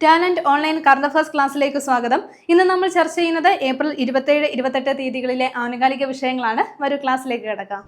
Talent online current affairs ക്ലാസ്സിലേക്ക് സ്വാഗതം. ഇന്ന് നമ്മൾ ചർച്ച ചെയ്യുന്നത് ഏപ്രിൽ 27-28 തീയതികളിലെ ആനുകാലിക വിഷയങ്ങളാണ്. വരൂ ക്ലാസ്സിലേക്ക് കിടക്കാം.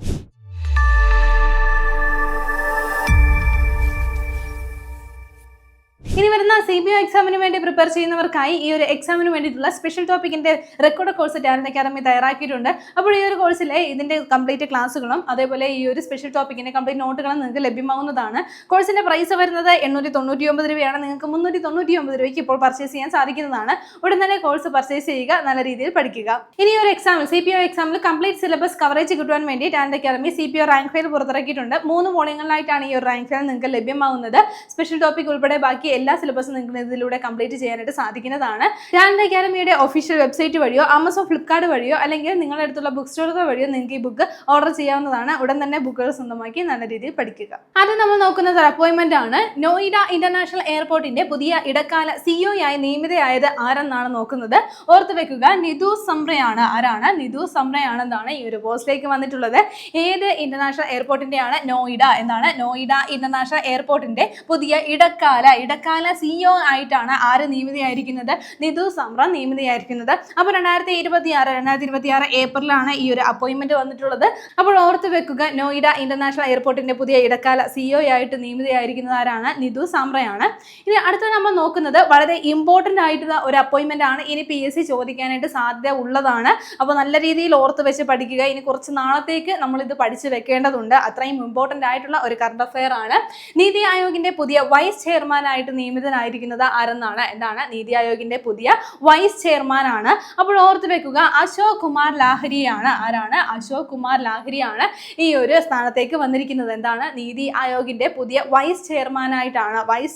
ഇനി വരുന്ന CBO എക്സാമിന് വേണ്ടി പ്രിപ്പയർ ചെയ്യുന്നവർക്കായി ഈ ഒരു എക്സാമിന് വേണ്ടിയിട്ടുള്ള സ്പെഷ്യൽ ടോപ്പിക്കിന്റെ റെക്കോർഡ് കോഴ്സ് ടാലന്റ് അക്കാദമി തയ്യാറാക്കിയിട്ടുണ്ട്. അപ്പോൾ ഈ ഒരു കോഴ്സിലെ ഇതിന്റെ കംപ്ലീറ്റ് ക്ലാസ്സുകളും അതേപോലെ ഈ ഒരു സ്പെഷ്യൽ ടോപ്പിക്കിന്റെ കംപ്ലീറ്റ് നോട്ടുകളും നിങ്ങൾക്ക് ലഭ്യമാവുന്നതാണ്. കോഴ്സിന്റെ പ്രൈസ് വരുന്നത് 899 രൂപയാണ്. നിങ്ങൾക്ക് 399 രൂപയ്ക്ക് ഇപ്പോൾ പർച്ചേസ് ചെയ്യാൻ സാധിക്കുന്നതാണ്. ഉടൻ തന്നെ കോഴ്സ് പർച്ചേസ് ചെയ്യുക, നല്ല രീതിയിൽ പഠിക്കുക. ഇനി ഒരു എക്സാമിൽ CPO എക്സാമിൽ കംപ്ലീറ്റ് സിലബസ് കവറേജ് കിട്ടുവാൻ വേണ്ടി Talent Academy CPO rank file പുറത്തിറക്കിയിട്ടുണ്ട്. 3 വോളിയങ്ങളിലായിട്ടാണ് ഈ ഒരു റാങ്ക് ഫയൽ നിങ്ങൾക്ക് ലഭ്യമാവുന്നത്. സ്പെഷ്യൽ ടോപ്പിക് ഉൾപ്പെടെ ബാക്കി എല്ലാ സിലബസും നിങ്ങൾക്ക് ഇതിലൂടെ കംപ്ലീറ്റ് ചെയ്യാനായിട്ട് സാധിക്കുന്നതാണ്. ടാലന്റ് അക്കാദമിയുടെ ഒഫീഷ്യൽ വെബ്സൈറ്റ് വഴിയോ ആമസോൺ ഫ്ലിപ്കാർട്ട് വഴിയോ അല്ലെങ്കിൽ നിങ്ങളുടെ അടുത്തുള്ള ബുക്ക് സ്റ്റോറുകൾ വഴിയോ നിങ്ങൾക്ക് ഈ ബുക്ക് ഓർഡർ ചെയ്യാവുന്നതാണ്. ഉടൻ തന്നെ ബുക്കുകൾ സ്വന്തമാക്കി നല്ല രീതിയിൽ പഠിക്കുക. ആദ്യം നമ്മൾ നോക്കുന്നത് ഒരു അപ്പോയിന്റ്മെന്റ് ആണ്. നോയിഡ ഇന്റർനാഷണൽ എയർപോർട്ടിന്റെ പുതിയ ഇടക്കാല CEO ആയി നിയമിതയായത് ആരെന്നാണ് നോക്കുന്നത്. ഓർത്തു വെക്കുക, നിധു സംറയാണ്. ആരാണ്? നിധു സംറയാണെന്നാണ് ഈ ഒരു പോസ്റ്റിലേക്ക് വന്നിട്ടുള്ളത്. ഏത് ഇന്റർനാഷണൽ എയർപോർട്ടിന്റെയാണ്? നോയിഡ എന്താണ്? നോയിഡ ഇന്റർനാഷണൽ എയർപോർട്ടിന്റെ പുതിയ ഇടക്കാല CEO ആയിട്ടാണ് ആര് നിയമിതയായിരിക്കുന്നത്? നിധു സംറ നിയമിതയായിരിക്കുന്നത്. അപ്പോൾ 2026 ഏപ്രിലാണ് ഈ ഒരു അപ്പോയിന്റ്മെന്റ് വന്നിട്ടുള്ളത്. അപ്പോൾ ഓർത്ത് വെക്കുക, നോയിഡ ഇന്റർനാഷണൽ എയർപോർട്ടിന്റെ പുതിയ ഇടക്കാല CEO ആയിട്ട് നിയമിതയായിരിക്കുന്നത് ആരാണ്? നിധു സംറയാണ്. ഇനി അടുത്ത നമ്മൾ നോക്കുന്നത് വളരെ ഇമ്പോർട്ടന്റ് ആയിട്ടുള്ള ഒരു അപ്പോയിന്റ്മെന്റ് ആണ്. ഇനി PSC ചോദിക്കാനായിട്ട് സാധ്യത ഉള്ളതാണ്. അപ്പോൾ നല്ല രീതിയിൽ ഓർത്ത് വെച്ച് പഠിക്കുക. ഇനി കുറച്ച് നാളത്തേക്ക് നമ്മൾ ഇത് പഠിച്ചു വെക്കേണ്ടതുണ്ട്. അത്രയും ഇമ്പോർട്ടന്റ് ആയിട്ടുള്ള ഒരു കറണ്ട് അഫെയർ ആണ്. നീതി ആയോഗിന്റെ പുതിയ വൈസ് ചെയർമാൻ ആയിട്ട് നിയമിതനായിരിക്കുന്നത് ആരെന്നാണ്? എന്താണ്? നീതി ആയോഗിന്റെ പുതിയ വൈസ് ചെയർമാൻ ആണ്. അപ്പോൾ ഓർത്ത് വെക്കുക, അശോക് കുമാർ ലാഹിരിയാണ്. ആരാണ്? അശോക് കുമാർ ലാഹിരിയാണ് ഈ ഒരു സ്ഥാനത്തേക്ക് വന്നിരിക്കുന്നത്. എന്താണ്? നീതി ആയോഗിന്റെ പുതിയ വൈസ്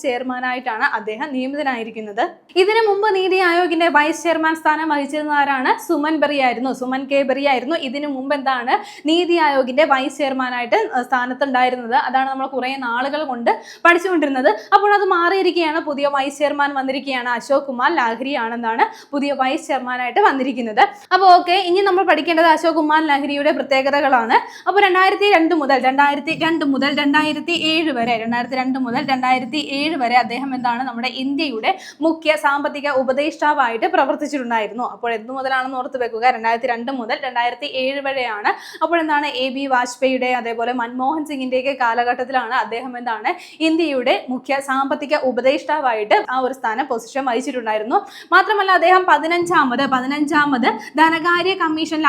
ചെയർമാനായിട്ടാണ് അദ്ദേഹം നിയമിതനായിരിക്കുന്നത്. ഇതിനു മുമ്പ് നീതി ആയോഗിന്റെ വൈസ് ചെയർമാൻ സ്ഥാനം വഹിച്ചിരുന്ന ആരാണ്? സുമൻ കെ ബെറി ആയിരുന്നു ഇതിനു മുമ്പ് എന്താണ് നീതി ആയോഗിന്റെ വൈസ് ചെയർമാനായിട്ട് സ്ഥാനത്തുണ്ടായിരുന്നത്. അതാണ് നമ്മൾ കുറെ നാളുകൾ കൊണ്ട് പഠിച്ചുകൊണ്ടിരുന്നത്. അപ്പോൾ അത് മാറിയിരിക്കുകയാണ്. പുതിയ വൈസ് ചെയർമാൻ വന്നിരിക്കുകയാണ്. അശോക് കുമാർ ലാഹിരി ആണെന്നാണ് പുതിയ വൈസ് ചെയർമാനായിട്ട് വന്നിരിക്കുന്നത്. അപ്പോൾ ഓക്കെ, ഇനി നമ്മൾ പഠിക്കേണ്ടത് അശോക് കുമാർ ലാഹിരിയുടെ പ്രത്യേകതകളാണ്. അപ്പോൾ 2002 മുതൽ 2007 വരെ അദ്ദേഹം എന്താണ് നമ്മുടെ ഇന്ത്യയുടെ മുഖ്യ സാമ്പത്തിക ഉപദേഷ്ടാവായിട്ട് പ്രവർത്തിച്ചിട്ടുണ്ടായിരുന്നു. അപ്പോൾ എന്തു മുതലാണെന്ന് ഓർത്ത് വെക്കുക, 2002 മുതൽ 2007 വരെയാണ്. അപ്പോൾ എന്താണ് AB വാജ്പേയിയുടെ അതേപോലെ മൻമോഹൻ സിംഗിന്റെയൊക്കെ കാലഘട്ടത്തിലാണ് അദ്ദേഹം എന്താണ് ഇന്ത്യയുടെ മുഖ്യ സാമ്പത്തിക ഉപദേഷ്ടാവായിട്ട് ആ ഒരു പൊസിഷൻ വഹിച്ചിട്ടുണ്ടായിരുന്നു. മാത്രമല്ല അദ്ദേഹം 15ാമത് ധനകാര്യ കമ്മീഷനിൽ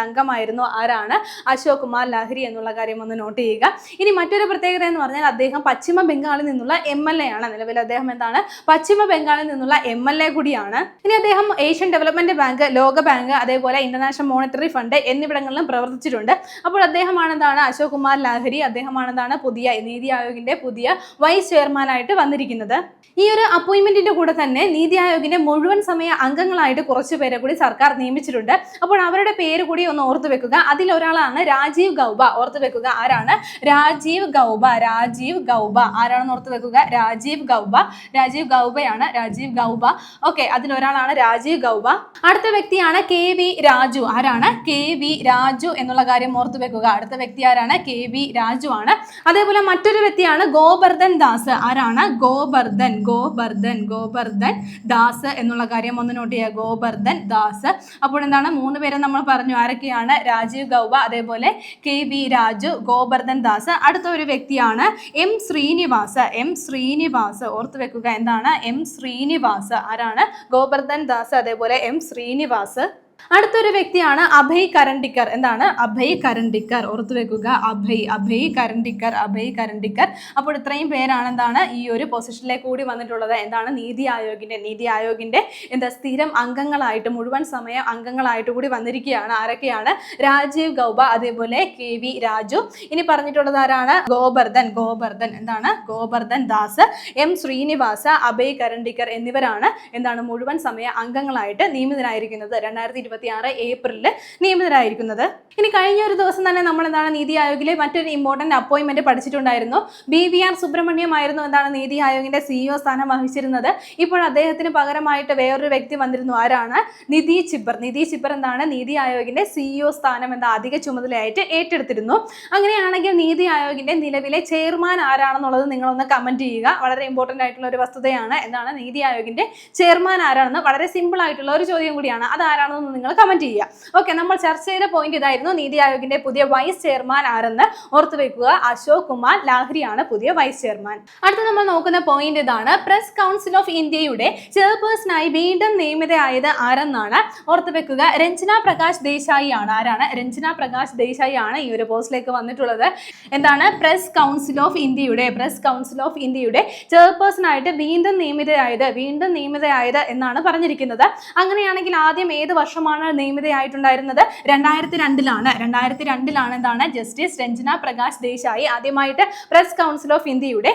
അംഗമായിരുന്നു. ആരാണ്? അശോക് കുമാർ ലാഹിരി എന്നുള്ള കാര്യം ഒന്ന് നോട്ട് ചെയ്യുക. ഇനി മറ്റൊരു പ്രത്യേകത എന്ന് പറഞ്ഞാൽ അദ്ദേഹം പശ്ചിമ ബംഗാളിൽ നിന്നുള്ള MLA ആണ്. നിലവിൽ അദ്ദേഹം എന്താണ്? പശ്ചിമ ബംഗാളിൽ നിന്നുള്ള MLA കൂടിയാണ്. ഇനി അദ്ദേഹം ഏഷ്യൻ ഡെവലപ്മെന്റ് ബാങ്ക്, ലോക ബാങ്ക്, അതേപോലെ ഇന്റർനാഷണൽ മോണിറ്ററി ഫണ്ട് എന്നിവിടങ്ങളിലും പ്രവർത്തിച്ചിട്ടുണ്ട്. അപ്പോൾ അദ്ദേഹമാണ് എന്താണ്? അശോക് കുമാർ ലാഹിരി അദ്ദേഹമാണെന്താണ് പുതിയ നീതി ആയോഗിന്റെ പുതിയ വൈസ് ചെയർമാനായിട്ട് വന്നിരിക്കുന്നത്. ഈ ഒരു അപ്പോയിന്റ്മെന്റിന്റെ കൂടെ തന്നെ നീതി ആയോഗിന്റെ മുഴുവൻ സമയ അംഗങ്ങളായിട്ട് കുറച്ചു പേരെ കൂടി സർക്കാർ നിയമിച്ചിട്ടുണ്ട്. അപ്പോൾ അവരുടെ പേര് കൂടി ഒന്ന് ഓർത്തു വെക്കുക. അതിലൊരാളാണ് രാജീവ് ഗൗബ. ഓർത്തു വെക്കുക, ആരാണ്? രാജീവ് ഗൗബ. ആരാണെന്ന് ഓർത്തു വെക്കുക, രാജീവ് ഗൗബയാണ്. ഓക്കെ, അതിലൊരാളാണ് രാജീവ് ഗൗബ. അടുത്ത വ്യക്തിയാണ് KV രാജു. ആരാണ്? KV രാജു എന്നുള്ള കാര്യം ഓർത്തു വെക്കുക. അടുത്ത വ്യക്തി ആരാണ്? KV രാജു ആണ്. അതേപോലെ മറ്റൊരു വ്യക്തിയാണ് ഗോബർധൻ ദാസ്. ആരാണ്? ഗോബർധൻ ദാസ് എന്നുള്ള കാര്യം ഒന്ന് നോട്ട് ചെയ്യുക. ഗോബർധൻ ദാസ്. അപ്പോൾ എന്താണ്? 3 പേരെ നമ്മൾ പറഞ്ഞു. ആരൊക്കെയാണ്? രാജീവ് ഗൗബ, അതേപോലെ KV രാജു, ഗോബർധൻ ദാസ്. അടുത്ത ഒരു വ്യക്തിയാണ് M ശ്രീനിവാസ്. ഓർത്തു വെക്കുക, എന്താണ്? M ശ്രീനിവാസ്. ആരാണ്? ഗോബർധൻ ദാസ്, അതേപോലെ M ശ്രീനിവാസ്. അടുത്തൊരു വ്യക്തിയാണ് അഭയ് കരണ്ടിക്കർ. എന്താണ്? അഭയ് കരണ്ടിക്കർ. ഓർത്തു വെക്കുക, അഭയ് കരണ്ടിക്കർ. അപ്പോൾ ഇത്രയും പേരാണ് എന്താണ് ഈ ഒരു പൊസിഷനിലേക്ക് കൂടി വന്നിട്ടുള്ളത്. എന്താണ്? നീതി ആയോഗിന്റെ എന്താ സ്ഥിരം അംഗങ്ങളായിട്ട്, മുഴുവൻ സമയം അംഗങ്ങളായിട്ട് കൂടി വന്നിരിക്കുകയാണ്. ആരൊക്കെയാണ്? രാജീവ് ഗൗബ, അതേപോലെ KV രാജു. ഇനി പറഞ്ഞിട്ടുള്ളത് ആരാണ്? ഗോബർധൻ എന്താണ്? ഗോബർധൻ ദാസ്, M ശ്രീനിവാസ, അഭയ് കരണ്ടിക്കർ എന്നിവരാണ് എന്താണ് മുഴുവൻ സമയ അംഗങ്ങളായിട്ട് നിയമിതരായിരിക്കുന്നത്. 2023 2026 ഏപ്രിലിൽ നിയമിതരായിരിക്കുന്നത്. ഇനി കഴിഞ്ഞ ഒരു ദിവസം തന്നെ നമ്മൾ എന്താണ് നീതി ആയോഗിലെ മറ്റൊരു ഇമ്പോർട്ടന്റ് അപ്പോയിന്റ്മെന്റ് പഠിച്ചിട്ടുണ്ടായിരുന്നു. BVR സുബ്രഹ്മണ്യം ആയിരുന്നു എന്താണ് നീതി ആയോഗിന്റെ CEO സ്ഥാനം വഹിച്ചിരുന്നത്. ഇപ്പോൾ അദ്ദേഹത്തിന് പകരമായിട്ട് വേറൊരു വ്യക്തി വന്നിരുന്നു. ആരാണ്? നിധി ചിബ്ബർ. നിധി ചിബ്ബർ എന്താണ് നീതി ആയോഗിന്റെ CEO സ്ഥാനം എന്താ അധിക ചുമതലയായിട്ട് ഏറ്റെടുത്തിരുന്നു. അങ്ങനെയാണെങ്കിൽ നീതി ആയോഗിന്റെ നിലവിലെ ചെയർമാൻ ആരാണെന്നുള്ളത് നിങ്ങളൊന്ന് കമന്റ് ചെയ്യുക. വളരെ ഇമ്പോർട്ടന്റ് ആയിട്ടുള്ള ഒരു വസ്തുതയാണ്. എന്താണ് നീതി ആയോഗിന്റെ ചെയർമാൻ ആരാണെന്ന് വളരെ സിമ്പിൾ ആയിട്ടുള്ള ഒരു ചോദ്യം കൂടിയാണ്. അത് ആരാണെന്ന് നിങ്ങൾ കമന്റ് ചെയ്യുക. ഓക്കെ, നമ്മൾ ചർച്ച ചെയ്ത പോയിന്റ് ഇതായിരുന്നു. നീതി ആയോഗിന്റെ പുതിയ വൈസ് ചെയർമാൻ ആരെന്ന് ഓർത്തു വെക്കുക. അശോക് കുമാർ ലാഹ്രിയാണ് പുതിയ വൈസ് ചെയർമാൻ. അടുത്ത നമ്മൾ നോക്കുന്ന പോയിന്റ് ഇതാണ്. പ്രസ് കൗൺസിൽ ഓഫ് ഇന്ത്യയുടെ ചെയർപേഴ്സണായി വീണ്ടും നിയമിതയായത് ആരെന്നാണ്. ഓർത്തു വെക്കുക, രഞ്ജന പ്രകാശ് ദേശായി ആണ്. ആരാണ്? രഞ്ജന പ്രകാശ് ദേശായി ആണ് ഈ ഒരു പോസ്റ്റിലേക്ക് വന്നിട്ടുള്ളത്. എന്താണ്? പ്രസ് കൗൺസിൽ ഓഫ് ഇന്ത്യയുടെ ചെയർപേഴ്സൺ ആയിട്ട് വീണ്ടും നിയമിതയായത് എന്നാണ് പറഞ്ഞിരിക്കുന്നത്. അങ്ങനെയാണെങ്കിൽ ആദ്യം ഏത് വർഷമാണ് നിയമിതയായിട്ടുണ്ടായിരുന്നത്? 2002ലാണ് എന്താണ് ജസ്റ്റിസ് രഞ്ജന പ്രകാശ് ദേശായി ആദ്യമായിട്ട് പ്രസ് കൗൺസിൽ ഓഫ് ഇന്ത്യയുടെ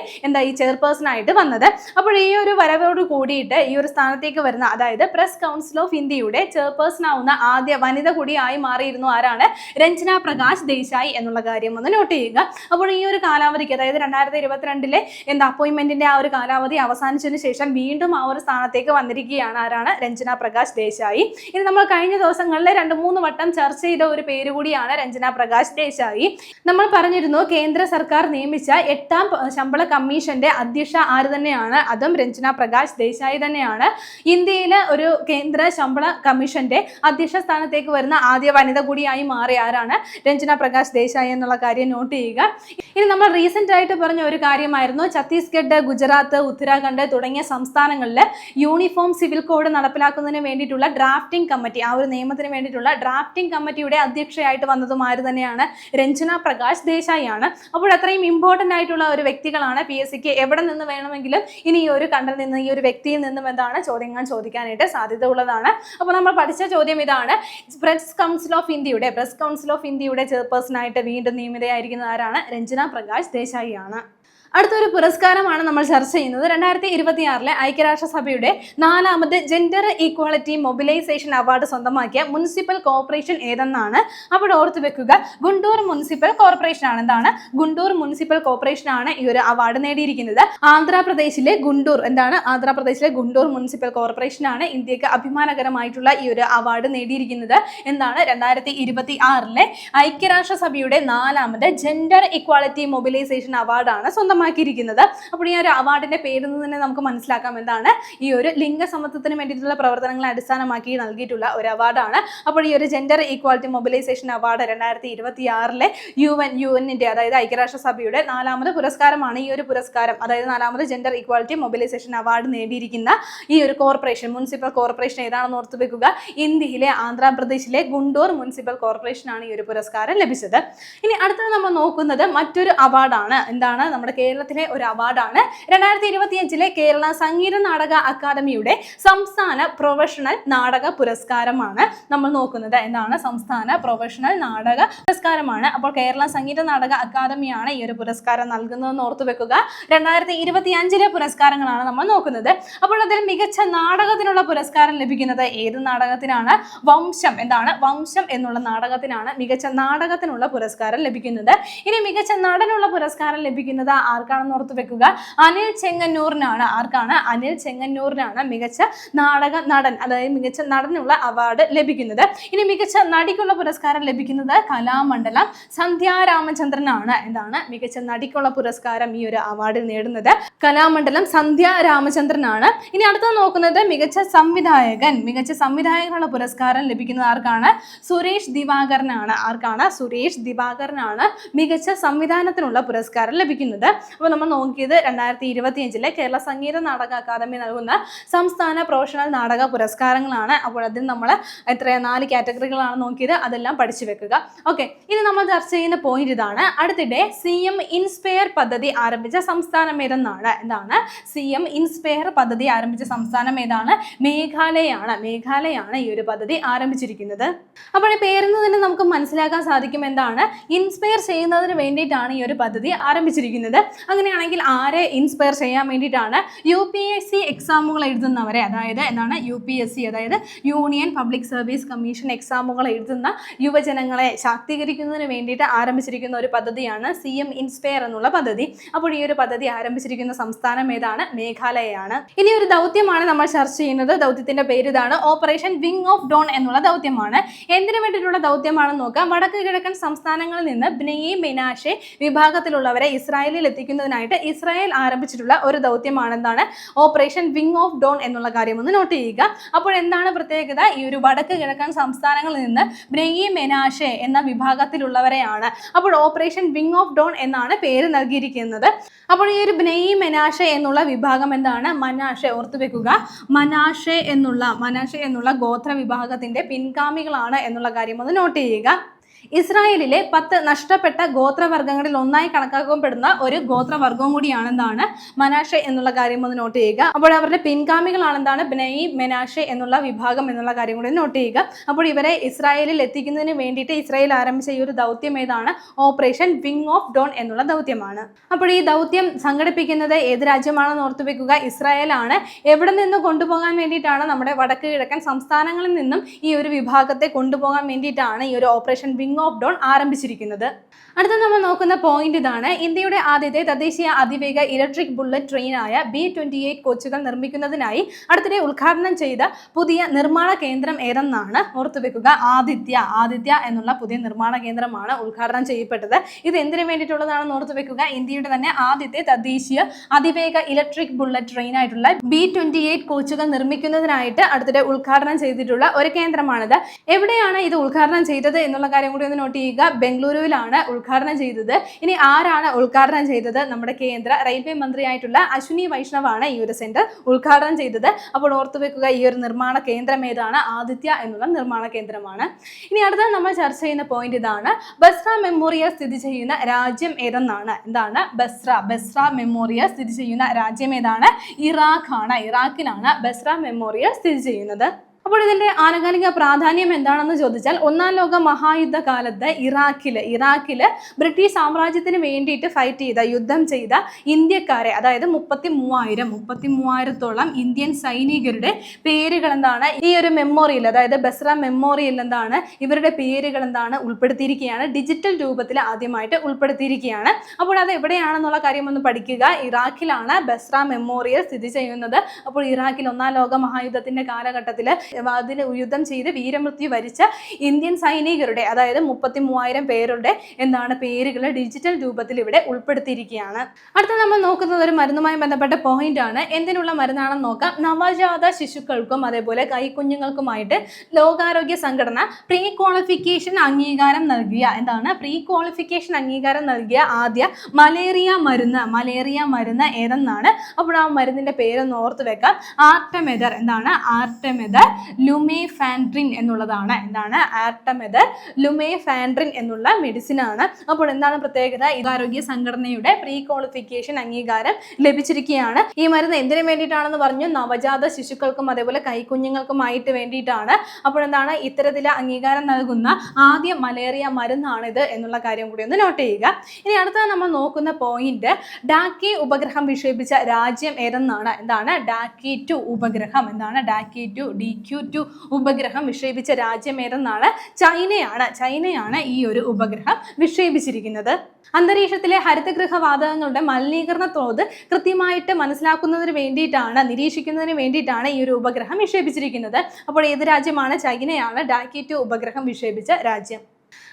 ഈ ചെയർപേഴ്സൺ ആയിട്ട് വന്നത്. അപ്പോൾ ഈ ഒരു വരവോട് കൂടിയിട്ട് ഈ ഒരു സ്ഥാനത്തേക്ക് വരുന്ന, അതായത് പ്രസ് കൗൺസിൽ ഓഫ് ഇന്ത്യയുടെ ചെയർപേഴ്സൺ ആവുന്ന ആദ്യ വനിത കൂടിയായി മാറിയിരുന്നു ആരാണ്? രഞ്ജന പ്രകാശ് ദേശായി എന്നുള്ള കാര്യം ഒന്ന് നോട്ട് ചെയ്യുക. അപ്പോൾ ഈ ഒരു കാലാവധിക്ക്, അതായത് 2022 അപ്പോയിന്റ്മെന്റിന്റെ ആ ഒരു കാലാവധി അവസാനിച്ചതിന് ശേഷം വീണ്ടും ആ ഒരു സ്ഥാനത്തേക്ക് വന്നിരിക്കുകയാണ് ആരാണ്? രഞ്ജന പ്രകാശ് ദേശായി. ഇത് നമ്മൾ കഴിഞ്ഞ ദിവസങ്ങളിൽ 2-3 വട്ടം ചർച്ച ചെയ്ത ഒരു പേര് കൂടിയാണ് രഞ്ജന പ്രകാശ് ദേശായി. നമ്മൾ പറഞ്ഞിരുന്നു കേന്ദ്ര സർക്കാർ നിയമിച്ച 8ാം ശമ്പള കമ്മീഷന്റെ അധ്യക്ഷ ആര് തന്നെയാണ്? അതും രഞ്ജന പ്രകാശ് ദേശായി തന്നെയാണ്. ഇന്ത്യയിലെ ഒരു കേന്ദ്ര ശമ്പള കമ്മീഷന്റെ അധ്യക്ഷ സ്ഥാനത്തേക്ക് വരുന്ന ആദ്യ വനിത കൂടിയായി മാറിയ ആരാണ്? രഞ്ജന പ്രകാശ് ദേശായി എന്നുള്ള കാര്യം നോട്ട് ചെയ്യുക. ഇനി നമ്മൾ റീസെന്റ് ആയിട്ട് പറഞ്ഞ ഒരു കാര്യമായിരുന്നു ഛത്തീസ്ഗഡ്, ഗുജറാത്ത്, ഉത്തരാഖണ്ഡ് തുടങ്ങിയ സംസ്ഥാനങ്ങളിൽ യൂണിഫോം സിവിൽ കോഡ് നടപ്പിലാക്കുന്നതിന് വേണ്ടിയിട്ടുള്ള ഡ്രാഫ്റ്റിംഗ് കമ്മിറ്റി, ആ ഒരു നിയമത്തിന് വേണ്ടിയിട്ടുള്ള ഡ്രാഫ്റ്റിംഗ് കമ്മിറ്റിയുടെ അധ്യക്ഷയായിട്ട് വന്നതും ആര് തന്നെയാണ്? രഞ്ജന പ്രകാശ് ദേശായി ആണ്. അപ്പോൾ അത്രയും ഇമ്പോർട്ടന്റ് ആയിട്ടുള്ള ഒരു വ്യക്തികളാണ്. PSCക്ക് എവിടെ നിന്ന് വേണമെങ്കിലും ഇനി ഈ ഒരു കണ്ടിൽ നിന്ന്, ഈ ഒരു വ്യക്തിയിൽ നിന്നും എന്താണ് ചോദ്യങ്ങൾ ചോദിക്കാനായിട്ട് സാധ്യത ഉള്ളതാണ്. അപ്പോൾ നമ്മൾ പഠിച്ച ചോദ്യം ഇതാണ്. പ്രസ് കൗൺസിൽ ഓഫ് ഇന്ത്യയുടെ ചെയർപേഴ്സൺ ആയിട്ട് വീണ്ടും നിയമിതയായിരിക്കുന്നത് ആരാണ്? രഞ്ജന പ്രകാശ് ദേശായി ആണ്. അടുത്തൊരു പുരസ്കാരമാണ് നമ്മൾ ചർച്ച ചെയ്യുന്നത്. 2026 ഐക്യരാഷ്ട്രസഭയുടെ 4ാമത് ജെൻഡർ ഈക്വാളിറ്റി മൊബിലൈസേഷൻ അവാർഡ് സ്വന്തമാക്കിയ മുനിസിപ്പൽ കോർപ്പറേഷൻ ഏതെന്നാണ്. അവിടെ ഓർത്തു വെക്കുക, ഗുണ്ടൂർ മുനിസിപ്പൽ കോർപ്പറേഷൻ ആണ്. എന്താണ്? ഗുണ്ടൂർ മുനിസിപ്പൽ കോർപ്പറേഷൻ ആണ് ഈ ഒരു അവാർഡ് നേടിയിരിക്കുന്നത്. ആന്ധ്രാപ്രദേശിലെ ഗുണ്ടൂർ മുനിസിപ്പൽ കോർപ്പറേഷൻ ആണ് ഇന്ത്യക്ക് അഭിമാനകരമായിട്ടുള്ള ഈ ഒരു അവാർഡ് നേടിയിരിക്കുന്നത്. എന്താണ്? 2026 ഐക്യരാഷ്ട്രസഭയുടെ 4ാമത് ജെൻഡർ ഈക്വാളിറ്റി മൊബിലൈസേഷൻ അവാർഡാണ് സ്വന്തമാക്കിയിരിക്കുന്നത്. അപ്പോൾ ഈ ഒരു അവാർഡിന്റെ പേരിൽ നിന്ന് തന്നെ നമുക്ക് മനസ്സിലാക്കാം എന്താണ് ഈ ഒരു ലിംഗസമത്വത്തിന് വേണ്ടിയിട്ടുള്ള പ്രവർത്തനങ്ങളെ അടിസ്ഥാനമാക്കി നൽകിയിട്ടുള്ള ഒരു അവാർഡാണ്. അപ്പോൾ ഈ ഒരു ജെൻഡർ ഈക്വാലിറ്റി മൊബിലൈസേഷൻ അവാർഡ് 2026 യുഎന്നിന്റെ, അതായത് ഐക്യരാഷ്ട്രസഭയുടെ 4ാമത് പുരസ്കാരമാണ്. ഈ ഒരു പുരസ്കാരം, അതായത് 4ാമത് ജെൻഡർ ഈക്വാലിറ്റി മൊബിലൈസേഷൻ അവാർഡ് നേടിയിരിക്കുന്ന ഈ ഒരു കോർപ്പറേഷൻ, മുനിസിപ്പൽ കോർപ്പറേഷൻ ഏതാണെന്ന് ഓർത്തു വെക്കുക. ഇന്ത്യയിലെ ആന്ധ്രാപ്രദേശിലെ ഗുണ്ടൂർ മുനിസിപ്പൽ കോർപ്പറേഷൻ ആണ് ഈ ഒരു പുരസ്കാരം ലഭിച്ചത്. ഇനി അടുത്തത് നമ്മൾ നോക്കുന്നത് മറ്റൊരു അവാർഡാണ്. എന്താണ്? നമ്മുടെ കേരളത്തിലെ ഒരു അവാർഡാണ്. 2025 കേരള സംഗീത നാടക അക്കാദമിയുടെ സംസ്ഥാന പ്രൊഫഷണൽ നാടക പുരസ്കാരമാണ് നമ്മൾ നോക്കുന്നത്. എന്താണ്? സംസ്ഥാന പ്രൊഫഷണൽ നാടക പുരസ്കാരമാണ്. അപ്പോൾ കേരള സംഗീത നാടക അക്കാദമിയാണ് ഈ ഒരു പുരസ്കാരം നൽകുന്നതെന്ന് ഓർത്തു വെക്കുക. 2025 പുരസ്കാരങ്ങളാണ് നമ്മൾ നോക്കുന്നത്. അപ്പോൾ അതിൽ മികച്ച നാടകത്തിനുള്ള പുരസ്കാരം ലഭിക്കുന്നത് ഏത് നാടകത്തിനാണ്? വംശം. എന്താണ്? വംശം എന്നുള്ള നാടകത്തിനാണ് മികച്ച നാടകത്തിനുള്ള പുരസ്കാരം ലഭിക്കുന്നത്. ഇനി മികച്ച നടനുള്ള പുരസ്കാരം ലഭിക്കുന്നത് ആർക്കാണെന്ന് ഓർത്തു വെക്കുക. അനിൽ ചെങ്ങന്നൂരിനാണ്. ആർക്കാണ്? അനിൽ ചെങ്ങന്നൂരിനാണ് മികച്ച നാടക നടൻ, അതായത് മികച്ച നടനുള്ള അവാർഡ് ലഭിക്കുന്നത്. ഇനി മികച്ച നടിക്കുള്ള പുരസ്കാരം ലഭിക്കുന്നത് കലാമണ്ഡലം സന്ധ്യ രാമചന്ദ്രനാണ്. എന്താണ്? മികച്ച നടിക്കുള്ള പുരസ്കാരം ഈ ഒരു അവാർഡ് നേടുന്നത് കലാമണ്ഡലം സന്ധ്യ രാമചന്ദ്രനാണ്. ഇനി അടുത്തത് നോക്കുന്നത് മികച്ച സംവിധായകനുള്ള പുരസ്കാരം ലഭിക്കുന്നത് ആർക്കാണ്? സുരേഷ് ദിവാകരനാണ്. ആർക്കാണ്? സുരേഷ് ദിവാകരനാണ് മികച്ച സംവിധാനത്തിനുള്ള പുരസ്കാരം ലഭിക്കുന്നത്. അപ്പോൾ നമ്മൾ നോക്കിയത് 2025 കേരള സംഗീത നാടക അക്കാദമി നൽകുന്ന സംസ്ഥാന പ്രൊഫഷണൽ നാടക പുരസ്കാരങ്ങളാണ്. അപ്പോൾ അതിൽ നമ്മൾ 4 കാറ്റഗറികളാണ് നോക്കിയത്. അതെല്ലാം പഠിച്ചു വെക്കുക. ഓക്കെ, ഇനി നമ്മൾ ചർച്ച ചെയ്യുന്ന പോയിന്റ് ഇതാണ്. അടുത്തിടെ CM ഇൻസ്പയർ പദ്ധതി ആരംഭിച്ച സംസ്ഥാനം ഏതെന്നാണ്. എന്താണ്? CM ഇൻസ്പയർ പദ്ധതി ആരംഭിച്ച സംസ്ഥാനം ഏതാണ്? മേഘാലയാണ് ഈ ഒരു പദ്ധതി ആരംഭിച്ചിരിക്കുന്നത്. അപ്പോൾ ഈ പേരിൽ നിന്ന് തന്നെ നമുക്ക് മനസ്സിലാക്കാൻ സാധിക്കും എന്താണ് ഇൻസ്പയർ ചെയ്യുന്നതിന് വേണ്ടിയിട്ടാണ് ഈ ഒരു പദ്ധതി ആരംഭിച്ചിരിക്കുന്നത്. അങ്ങനെയാണെങ്കിൽ ആരെ ഇൻസ്പയർ ചെയ്യാൻ വേണ്ടിയിട്ടാണ് UPSC എക്സാമുകൾ എഴുതുന്നവരെ, അതായത് എന്താണ് UPSC, അതായത് യൂണിയൻ പബ്ലിക് സർവീസ് കമ്മീഷൻ എക്സാമുകൾ എഴുതുന്ന യുവജനങ്ങളെ ശാക്തീകരിക്കുന്നതിന് വേണ്ടിയിട്ട് ആരംഭിച്ചിരിക്കുന്ന ഒരു പദ്ധതിയാണ് CM ഇൻസ്പയർ എന്നുള്ള പദ്ധതി. അപ്പോൾ ഈ ഒരു പദ്ധതി ആരംഭിച്ചിരിക്കുന്ന സംസ്ഥാനം ഏതാണ്? മേഘാലയയാണ്. ഇനി ഒരു ദൗത്യമാണ് നമ്മൾ ചർച്ച ചെയ്യുന്നത്. ദൗത്യത്തിന്റെ പേര് ഇതാണ്, ഓപ്പറേഷൻ വിങ് ഓഫ് ഡോൺ എന്നുള്ള ദൗത്യമാണ്. എന്തിനു വേണ്ടിയിട്ടുള്ള ദൗത്യമാണെന്ന് നോക്കാം. വടക്ക് കിഴക്കൻ സംസ്ഥാനങ്ങളിൽ നിന്ന് ബ്നെയി മെനാഷെ വിഭാഗത്തിലുള്ളവരെ ഇസ്രായേലിൽ എത്തിക്കുന്നതിനായിട്ട് ഇസ്രായേൽ ആരംഭിച്ചിട്ടുള്ള ഒരു ദൗത്യമാണ് എന്താണ്? ഓപ്പറേഷൻ വിങ് ഓഫ് ഡോൺ എന്നുള്ള കാര്യം ഒന്ന് നോട്ട് ചെയ്യുക. അപ്പോൾ എന്താണ് പ്രത്യേകത? ഈ ഒരു വടക്ക് കിഴക്കൻ സംസ്ഥാനങ്ങളിൽ നിന്ന് ബ്നെയി മെനാഷെ എന്ന വിഭാഗത്തിലുള്ളവരെയാണ്. അപ്പോൾ ഓപ്പറേഷൻ വിങ് ഓഫ് ഡോൺ എന്നാണ് പേര് നൽകിയിരിക്കുന്നത്. അപ്പോൾ ഈ ഒരു ബ്നെയി മെനാഷെ എന്നുള്ള വിഭാഗം എന്താണ്? മനാഷെ, ഓർത്തു വെക്കുക, മനാഷെ എന്നുള്ള ഗോത്ര വിഭാഗത്തിന്റെ പിൻഗാമികളാണ് എന്നുള്ള കാര്യം ഒന്ന് നോട്ട് ചെയ്യുക. ഇസ്രായേലിലെ 10 നഷ്ടപ്പെട്ട ഗോത്രവർഗ്ഗങ്ങളിൽ ഒന്നായി കണക്കാക്കപ്പെടുന്ന ഒരു ഗോത്രവർഗവും കൂടിയാണ് എന്താണ്? മനാഷെ എന്നുള്ള കാര്യം ഒന്ന് നോട്ട് ചെയ്യുക. അപ്പോൾ അവരുടെ പിൻഗാമികളാണ് എന്താണ്? ബ്നെയി മെനാഷെ എന്നുള്ള വിഭാഗം എന്നുള്ള കാര്യം കൂടി നോട്ട് ചെയ്യുക. അപ്പോൾ ഇവരെ ഇസ്രായേലിൽ എത്തിക്കുന്നതിന് വേണ്ടിയിട്ട് ഇസ്രായേൽ ആരംഭിച്ച ഈ ഒരു ദൗത്യം ഏതാണ്? ഓപ്പറേഷൻ വിങ് ഓഫ് ഡോൺ എന്നുള്ള ദൗത്യമാണ്. അപ്പോൾ ഈ ദൗത്യം സംഘടിപ്പിക്കുന്നത് ഏത് രാജ്യമാണെന്ന് ഓർത്തു വെക്കുക? ഇസ്രായേലാണ്. എവിടെ നിന്ന് കൊണ്ടുപോകാൻ വേണ്ടിയിട്ടാണ്? നമ്മുടെ വടക്ക് കിഴക്കൻ സംസ്ഥാനങ്ങളിൽ നിന്നും ഈ ഒരു വിഭാഗത്തെ കൊണ്ടുപോകാൻ വേണ്ടിയിട്ടാണ് ഈ ഒരു ഓപ്പറേഷൻ വിങ് ഓഫ് ഡോൺ ആരംഭിച്ചിരിക്കുന്നത്. അടുത്ത നമ്മൾ നോക്കുന്ന പോയിന്റ് ഇതാണ്, ഇന്ത്യയുടെ ആദ്യത്തെ തദ്ദേശീയ അതിവേഗ ഇലക്ട്രിക് ബുള്ളറ്റ് ട്രെയിനായ B28 കോച്ചുകൾ നിർമ്മിക്കുന്നതിനായി അടുത്തിടെ ഉദ്ഘാടനം ചെയ്ത പുതിയ നിർമ്മാണ കേന്ദ്രം ഏതെന്നാണ്? ഓർത്തുവെക്കുക, ആദിത്യ എന്നുള്ള പുതിയ നിർമ്മാണ കേന്ദ്രമാണ് ഉദ്ഘാടനം ചെയ്യപ്പെട്ടത്. ഇത് എന്തിനു വേണ്ടിയിട്ടുള്ളതാണെന്ന് ഓർത്തുവെക്കുക, ഇന്ത്യയുടെ തന്നെ ആദ്യത്തെ തദ്ദേശീയ അതിവേഗ ഇലക്ട്രിക് ബുള്ളറ്റ് ട്രെയിൻ ആയിട്ടുള്ള B28 കോച്ചുകൾ നിർമ്മിക്കുന്നതിനായിട്ട് അടുത്തിടെ ഉദ്ഘാടനം ചെയ്തിട്ടുള്ള ഒരു കേന്ദ്രമാണിത്. എവിടെയാണ് ഇത് ഉദ്ഘാടനം ചെയ്തത് എന്നുള്ള കാര്യം കൂടി ഒന്ന് നോട്ട് ചെയ്യുക. ബംഗളൂരുവിലാണ് ഉദ്ഘാടനം ചെയ്തത്. ഇനി ആരാണ് ഉദ്ഘാടനം ചെയ്തത്? നമ്മുടെ കേന്ദ്ര റെയിൽവേ മന്ത്രിയായിട്ടുള്ള അശ്വിനി വൈഷ്ണവാണ് ഈ ഒരു സെന്റർ ഉദ്ഘാടനം ചെയ്തത്. അപ്പോൾ ഓർത്തു വെക്കുക, ഈ ഒരു നിർമ്മാണ കേന്ദ്രം ഏതാണ്? ആദിത്യ എന്നുള്ള നിർമ്മാണ കേന്ദ്രമാണ്. ഇനി അടുത്ത നമ്മൾ ചർച്ച ചെയ്യുന്ന പോയിന്റ് ഇതാണ്, ബസ്ര മെമ്മോറിയൽ സ്ഥിതി ചെയ്യുന്ന രാജ്യം ഏതെന്നാണ്? എന്താണ്? ബസ്ര മെമ്മോറിയൽ സ്ഥിതി ചെയ്യുന്ന രാജ്യം ഏതാണ്? ഇറാഖിലാണ് ബസ്ര മെമ്മോറിയൽ സ്ഥിതി ചെയ്യുന്നത്. അപ്പോൾ ഇതിന്റെ ആനുകാലിക പ്രാധാന്യം എന്താണെന്ന് ചോദിച്ചാൽ, 1-ാം ലോക മഹായുദ്ധ കാലത്ത് ഇറാഖില് ബ്രിട്ടീഷ് സാമ്രാജ്യത്തിന് വേണ്ടിയിട്ട് യുദ്ധം ചെയ്ത ഇന്ത്യക്കാരെ, അതായത് 33,000-ഓളം ഇന്ത്യൻ സൈനികരുടെ പേരുകൾ എന്താണ് ഈ ഒരു മെമ്മോറിയൽ, അതായത് ബസ്ര മെമ്മോറിയൽ എന്താണ് ഇവരുടെ പേരുകൾ എന്താണ് ഉൾപ്പെടുത്തിയിരിക്കുകയാണ്. ഡിജിറ്റൽ രൂപത്തിൽ ആദ്യമായിട്ട് ഉൾപ്പെടുത്തിയിരിക്കുകയാണ്. അപ്പോൾ അത് എവിടെയാണെന്നുള്ള കാര്യം ഒന്ന് പഠിക്കുക. ഇറാഖിലാണ് ബസ്ര മെമ്മോറിയൽ സ്ഥിതി ചെയ്യുന്നത്. അപ്പോൾ ഇറാഖിൽ 1-ാം ലോക മഹായുദ്ധത്തിന്റെ കാലഘട്ടത്തിൽ അതിന് യുദ്ധം ചെയ്ത് വീരമൃത്യു വരിച്ച ഇന്ത്യൻ സൈനികരുടെ, അതായത് 33,000 പേരുടെ എന്താണ് പേരുകൾ ഡിജിറ്റൽ രൂപത്തിൽ ഇവിടെ ഉൾപ്പെടുത്തിയിരിക്കുകയാണ്. അടുത്ത നമ്മൾ നോക്കുന്നത് ഒരു മരുന്നുമായി ബന്ധപ്പെട്ട പോയിന്റ് ആണ്. എന്തിനുള്ള മരുന്നാണെന്ന് നോക്കാം. നവജാത ശിശുക്കൾക്കും അതേപോലെ കൈക്കുഞ്ഞുങ്ങൾക്കുമായിട്ട് ലോകാരോഗ്യ സംഘടന പ്രീ ക്വാളിഫിക്കേഷൻ അംഗീകാരം നൽകിയ ആദ്യ മലേറിയ മരുന്ന് ഏതെന്നാണ്? അപ്പോൾ ആ മരുന്നിന്റെ പേരൊന്ന് ഓർത്ത് വെക്കാം. ആർട്ടമെദർ ലുമേഫാൻട്രിൻ എന്നുള്ളതാണ്. ലുമേഫാൻട്രിൻ എന്നുള്ള മെഡിസിൻ ആണ്. അപ്പോൾ എന്താണ് പ്രത്യേകത? ആരോഗ്യ സംഘടനയുടെ പ്രീ ക്വാളിഫിക്കേഷൻ അംഗീകാരം ലഭിച്ചിരിക്കുകയാണ്. ഈ മരുന്ന് എന്തിനു വേണ്ടിയിട്ടാണെന്ന് പറഞ്ഞു? നവജാത ശിശുക്കൾക്കും അതേപോലെ കൈക്കുഞ്ഞുങ്ങൾക്കുമായിട്ട് വേണ്ടിയിട്ടാണ്. അപ്പോൾ എന്താണ് ഇത്തരത്തിലെ അംഗീകാരം നൽകുന്ന ആദ്യ മലേറിയ മരുന്നാണിത് എന്നുള്ള കാര്യം കൂടി ഒന്ന് നോട്ട് ചെയ്യുക. ഇനി അടുത്ത നമ്മൾ നോക്കുന്ന പോയിന്റ്, ഡാക്കി ഉപഗ്രഹം വിക്ഷേപിച്ച രാജ്യം ഏതെന്നാണ്? DAQ-2 ഉപഗ്രഹം DQ-2 ഉപഗ്രഹം വിക്ഷേപിച്ച രാജ്യം ഏതെന്നാണ്? ചൈനയാണ് ഈ ഒരു ഉപഗ്രഹം വിക്ഷേപിച്ചിരിക്കുന്നത്. അന്തരീക്ഷത്തിലെ ഹരിതഗൃഹ വാതകങ്ങളുടെ മലിനീകരണ തോത് കൃത്യമായിട്ട് മനസ്സിലാക്കുന്നതിന് വേണ്ടിയിട്ടാണ്, നിരീക്ഷിക്കുന്നതിന് വേണ്ടിയിട്ടാണ് ഈ ഒരു ഉപഗ്രഹം വിക്ഷേപിച്ചിരിക്കുന്നത്. അപ്പോൾ ഏത് രാജ്യമാണ്? ചൈനയാണ് DAQ-2 ഉപഗ്രഹം വിക്ഷേപിച്ച രാജ്യം.